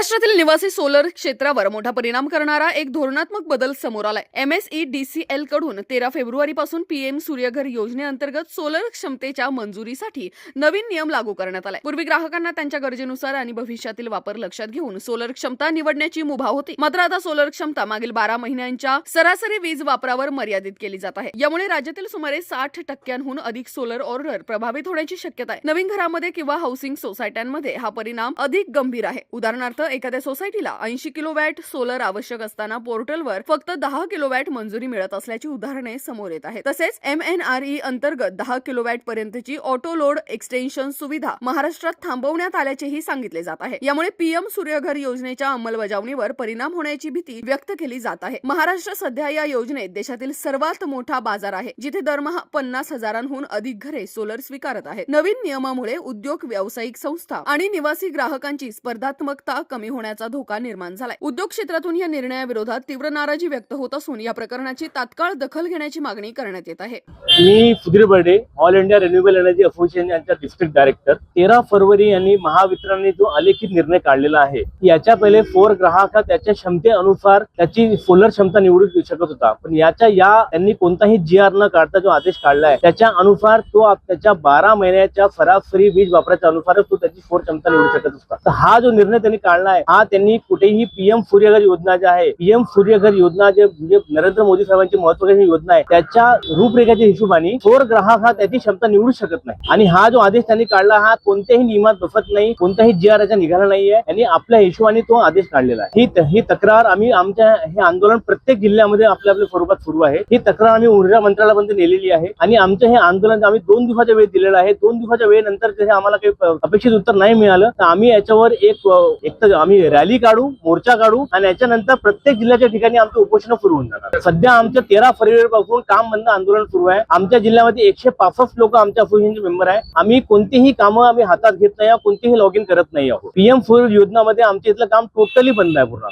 महाराष्ट्रातील निवासी सोलर क्षेत्रावर मोठा परिणाम करणारा एक धोरणात्मक बदल समोर आलाय। MSEDCL कडून 13 फेब्रुवारीपासून पीएम सूर्यघर योजनेअंतर्गत सोलर क्षमतेच्या मंजुरीसाठी नवीन नियम लागू करण्यात आलाय। पूर्वी ग्राहकांना त्यांच्या गरजेनुसार आणि भविष्यातील वापर लक्षात घेऊन सोलर क्षमता निवडण्याची मुभा होती, मात्र आता सोलर क्षमता मागील 12 महिन्यांच्या सरासरी वीज वापरावर मर्यादित केली जात आहे। यामुळे राज्यातील सुमारे 60% अधिक सोलर ऑर्डर प्रभावित होण्याची शक्यता आहे। नवीन घरामध्ये किंवा हाऊसिंग सोसायट्यांमध्ये हा परिणाम अधिक गंभीर आहे। उदाहरणार्थ, एखाद्या सोसायटीला 80 किलोवॅट सोलर आवश्यक असताना पोर्टलवर फक्त 10 किलोवॅट मंजुरी मिळत असल्याची उदाहरणे समोर येत आहेत। तसेच MNRE अंतर्गत 10 किलोवॅट पर्यंतची ऑटो लोड एक्सटेन्शन सुविधा महाराष्ट्रात थांबवण्यात आल्याचेही सांगितले जात आहे। यामुळे पीएम सूर्यघर योजनेच्या अंमलबजावणीवर परिणाम होण्याची भीती व्यक्त केली जात आहे। महाराष्ट्र सध्या या योजनेत देशातील सर्वात मोठा बाजार आहे, जिथे दरमहा 50,000हून अधिक घरे सोलर स्वीकारत आहेत। नवीन नियमामुळे उद्योग, व्यावसायिक संस्था आणि निवासी ग्राहकांची स्पर्धात्मकता कमी होण्याचा धोका निर्माण झालाय। उद्योग क्षेत्रातून या निर्णयाविरोधात तीव्र नाराजी व्यक्त होत असून या प्रकरणाची तात्काळ दखल घेण्याची मागणी करण्यात येत आहे। मी Sudhir Barde, all India renewable energy association यांचा डिस्ट्रिक्ट डायरेक्टर। 13 फरवरी यांनी महावितरणने जो अलिखित निर्णय काढलेला आहे, याच्या पहिले ग्राहक त्याच्या क्षमतेनुसार त्याची सोलर क्षमता निवडू शकत होता, पण त्यांनी कोणताही GR न काढता जो आदेश काढलाय त्याच्या अनुसार तो त्याच्या 12 महिन्याच्या सरासरी वीज वापराच्या अनुसारच तो त्याची सौर क्षमता निवडू शकत होता। तर हा जो निर्णय त्यांनी काढलाय, हा त्यांनी कुठेही पीएम सूर्यघर योजना जी आहे, पीएम सूर्यघर योजना जे नरेंद्र मोदी साहेबांची महत्त्वाची योजना आहे, त्याच्या रूपरेषेच्या हिशोबाने सौर ग्राहक हा त्याची क्षमता निवडू शकत नाही। आणि हा जो आदेश त्यांनी काढला, हा कोणत्याही नियमात बसत नाही, कोणताही GR याचा निघाला नाहीये। त्यांनी आपल्या हिशोबाने तो आदेश काढलेला आहे। ही तक्रार आम्ही आमच्या हे आंदोलन प्रत्येक जिल्ह्यामध्ये आपल्या स्वरूपात सुरू आहे। ही तक्रार आम्ही ऊर्जा मंत्रालयापर्यंत नेलेली आहे आणि आमचं हे आंदोलन आम्ही 2 दिवसाचा वेळ दिलेला आहे। 2 दिवसाच्या वेळेनंतर जर आम्हाला काही अपेक्षित उत्तर नाही मिळालं तर आम्ही याच्यावर एक तर आम्ही रॅली काढू, मोर्चा काढू आणि याच्यानंतर प्रत्येक जिल्ह्याच्या ठिकाणी आमचं उपोषण सुरू होऊन जाणार। सध्या आमचं 13 फरवरी पासून काम बंद आंदोलन सुरू आहे। आमच्या जिल्ह्यामध्ये 165 लोक आमच्या असोसिएशनचे मेंबर आहे। आम्ही कोणतीही कामं आम्ही हातात घेत नाही, कोणतीही लॉग इन करत नाही आहोत। पीएम सूर्य योजनामध्ये आमच्या इथलं काम टोटली बंद आहे पूर्ण।